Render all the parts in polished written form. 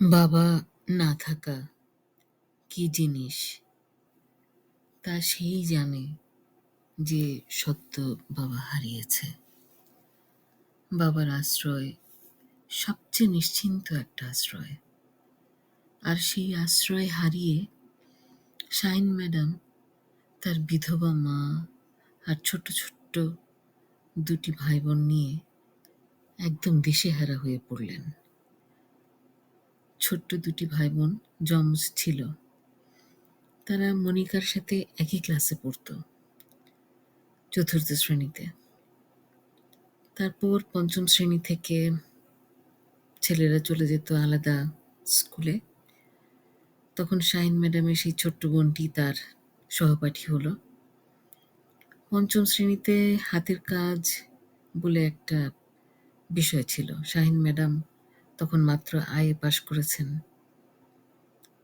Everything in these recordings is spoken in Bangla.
বাবা না থাকা কি জিনিস তা সেই জানে যে সদ্য বাবা হারিয়েছে। বাবার আশ্রয় সবচেয়ে নিশ্চিন্ত একটা আশ্রয়, আর সেই আশ্রয় হারিয়ে শাইন ম্যাডাম তার বিধবা মা আর ছোট্ট ছোট্ট দুটি ভাই বোন নিয়ে একদম দিশেহারা হয়ে পড়লেন। ছোট্ট দুটি ভাই বোন যমজ ছিল। তারা মনিকার সাথে একই ক্লাসে পড়তো, চতুর্থ শ্রেণীতে। তারপর পঞ্চম শ্রেণী থেকে ছেলেরা চলে যেত আলাদা স্কুলে। তখন শাহিন ম্যাডামের সেই ছোট্ট বোনটি তার সহপাঠী হলো। পঞ্চম শ্রেণীতে হাতের কাজ বলে একটা বিষয় ছিল। শাহিন ম্যাডাম তখন মাত্র আইএ পাশ করেছেন।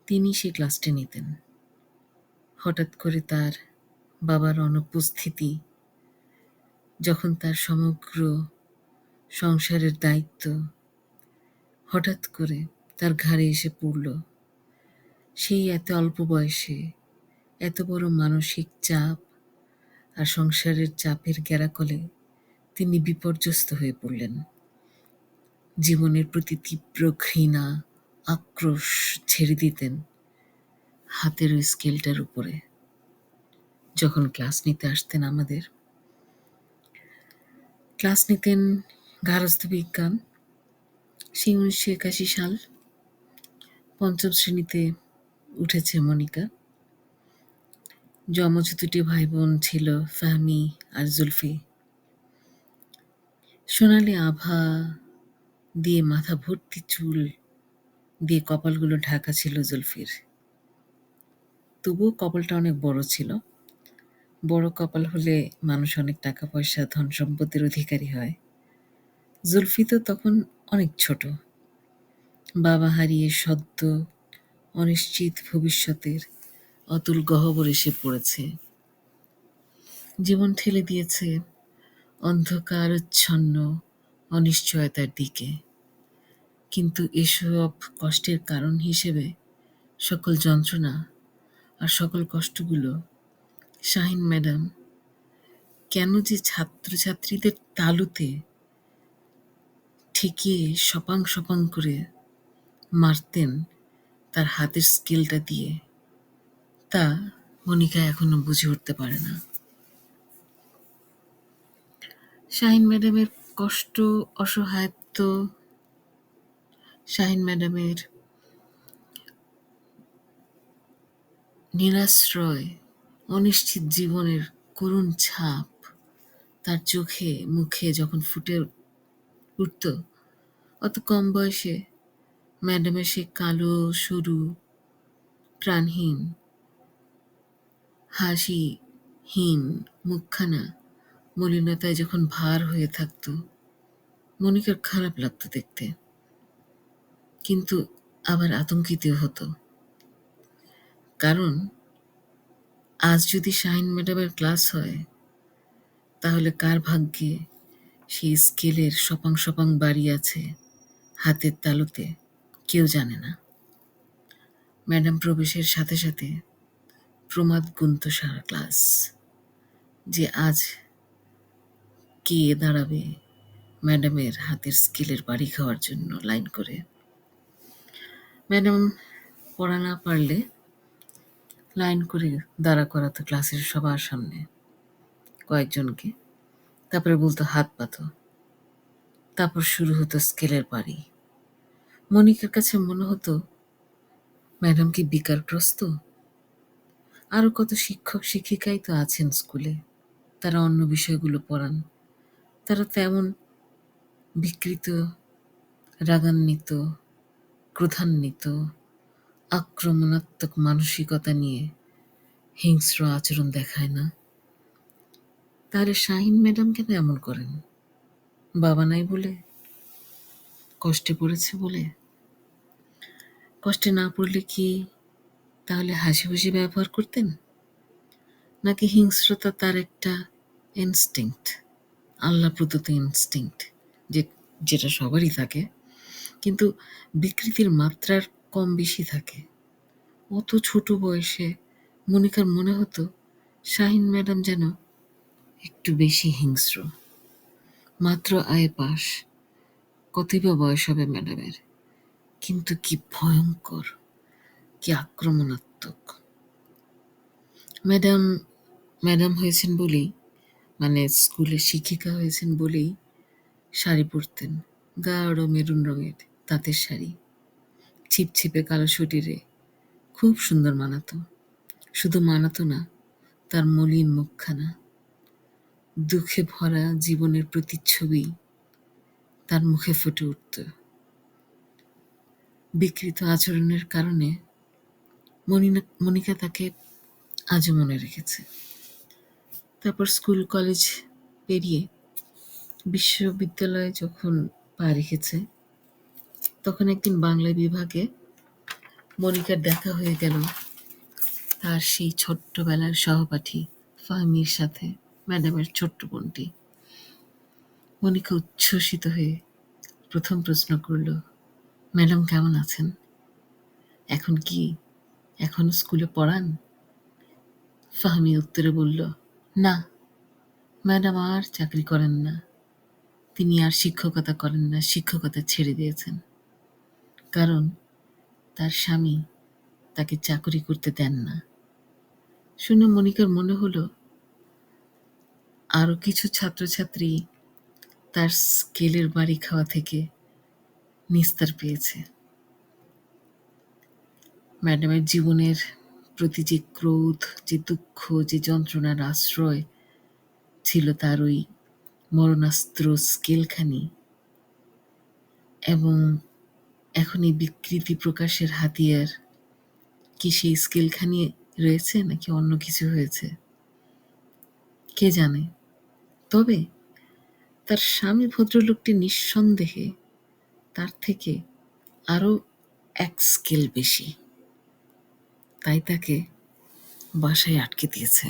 তিনি সেই ক্লাসটি নিতেন। হঠাৎ করে তার বাবার অনুপস্থিতি, যখন তার সমগ্র সংসারের দায়িত্ব হঠাৎ করে তার ঘাড়ে এসে পড়ল, সেই এত অল্প বয়সে এত বড় মানসিক চাপ আর সংসারের চাপের গ্যারাকলে তিনি বিপর্যস্ত হয়ে পড়লেন। জীবনের প্রতি তীব্র ঘৃণা, আক্রোশ ছেড়ে দিতেন হাতের ওই স্কেলটার উপরে। যখন ক্লাস নিতে আসতেন ক্লাস নিতেন গার্হস্থ্য বিজ্ঞান। সেই 1981 সাল, পঞ্চম শ্রেণীতে উঠেছে মনিকা। যমজ দুটি ভাই বোন ছিল, ফাহমি আর জুলফি। সোনালি আভা দিয়ে মাথা ভর্তি চুল দিয়ে কপালগুলো ঢাকা ছিল জুলফির। তবুও কপালটা অনেক বড় ছিল। বড় কপাল হলে মানুষ অনেক টাকা পয়সা, ধন সম্পত্তির অধিকারী হয়। জুলফি তো তখন অনেক ছোট। বাবা হারিয়ে সদ্য অনিশ্চিত ভবিষ্যতের অতুল গহ্বরে এসে পড়েছে। জীবন ঠেলে দিয়েছে অন্ধকারাচ্ছন্ন অনিশ্চয়তার দিকে। কিন্তু এসব কষ্টের কারণ হিসেবে সকল যন্ত্রণা আর সকল কষ্টগুলো শাহিন ম্যাডাম কেন যে ছাত্রছাত্রীদের তালুতে ঠেকিয়ে সপাং সপাং করে মারতেন তার হাতের স্কেলটা দিয়ে, তা মনিকা এখনো বুঝে উঠতে পারে না। শাহিন ম্যাডামের কষ্ট, অসহায়ত্ব, শাহিন ম্যাডামের নিরাশ্রয় অনিশ্চিত জীবনের করুণ ছাপ তার চোখে মুখে যখন ফুটে উঠত, অত কম বয়সে ম্যাডামের সে কালো সরু প্রাণহীন হাসিহীন মুখখানা মলিনতায় যখন ভার হয়ে থাকত, মনিকার খারাপ লাগতো দেখতে, কিন্তু আবার আতঙ্কিত হতো। কারণ আজ যদি শাহিন ম্যাডামের ক্লাস হয়, তাহলে কার ভাগ্যে সেই স্কেলের সপাং সপাং বাড়ি আছে হাতের তালুতে, কেউ জানে না। ম্যাডাম প্রবেশের সাথে সাথে প্রমাদ গুনত সারা ক্লাস, যে আজ কে দাঁড়াবে ম্যাডামের হাতের স্কেলের বাড়ি খাওয়ার জন্য লাইন করে। ম্যাডাম পড়া না পারলে লাইন করে দাঁড়া করাতো ক্লাসের সবার সামনে কয়েকজনকে, তারপরে বলতো হাত পাতো। তারপর শুরু হতো স্কেলের বাড়ি। মনিকার কাছে মনে হতো ম্যাডাম কি বিকারগ্রস্ত? আরো কত শিক্ষক শিক্ষিকাই তো আছেন স্কুলে, তারা অন্য বিষয়গুলো পড়ান। তারা তেমন বিকৃত, রাগান্বিত, ক্রোধান্বিত, আক্রমণাত্মক মানসিকতা নিয়ে হিংস্র আচরণ দেখায় না। তাহলে শাহিন ম্যাডাম কেন এমন করেন? বাবা নাই বলে? কষ্টে পড়েছে বলে? কষ্টে না পড়লে কি তাহলে হাসি খুশি ব্যবহার করতেন? নাকি হিংস্রতা তার একটা ইনস্টিংক্ট, আল্লাহ প্রদত্ত ইনস্টিংক্ট, যেটা সবারই থাকে, কিন্তু বিকৃতির মাত্রার কম বেশি থাকে। অত ছোট বয়সে মনিকার মনে হতো শাহিন ম্যাডাম যেন একটু বেশি হিংস্র। মাত্র আয়ে পাশ, কতই বা বয়স হবে ম্যাডামের, কিন্তু কি ভয়ঙ্কর, কি আক্রমণাত্মক। ম্যাডাম ম্যাডাম হয়েছেন বলেই, মানে স্কুলে শিক্ষিকা হয়েছেন বলেই শাড়ি পরতেন, গাঢ় মেরুন রঙের তাঁতের শাড়ি, ছিপছিপে কালো শরীরে খুব সুন্দর মানাতো। শুধু মানাতো না, তার মলিন মুখখানা, দুঃখে ভরা জীবনের প্রতিচ্ছবি তার মুখে ফুটে উঠত। বিকৃত আচরণের কারণে মনিকা তাকে আজও মনে রেখেছে। তারপর স্কুল কলেজ পেরিয়ে বিশ্ববিদ্যালয়ে যখন পা রেখেছে, তখন একদিন বাংলা বিভাগে মনিকার দেখা হয়ে গেল তার সেই ছোট্টবেলার সহপাঠী ফাহমির সাথে, ম্যাডামের ছোট্ট বোনটি। মনিকা উচ্ছ্বসিত হয়ে প্রথম প্রশ্ন করল, ম্যাডাম কেমন আছেন? এখন কি এখনো স্কুলে পড়ান? ফাহমি উত্তরে বলল, না, ম্যাডাম আর চাকরি করেন না। তিনি আর শিক্ষকতা করেন না, শিক্ষকতা ছেড়ে দিয়েছেন। কারণ তার স্বামী তাকে চাকরি করতে দেন না। শুনে মনিকার মনে হলো আরো কিছু ছাত্রছাত্রী তার স্কেলের বাড়ি খাওয়া থেকে নিস্তার পেয়েছে। ম্যাডামের জীবনের প্রতি যে ক্রোধ, যে দুঃখ, যে যন্ত্রণার আশ্রয় ছিল তার ওই মরণাস্ত্র স্কেলখানি, এবং এখন এই বিকৃতি প্রকাশের হাতিয়ার কি সেই স্কেলখানি রয়েছে নাকি অন্য কিছু হয়েছে, কে জানে। তবে তার স্বামী ভদ্রলোকটি নিঃসন্দেহে তার থেকে আরো এক স্কেল বেশি, তাই তাকে বাসায় আটকে দিয়েছে।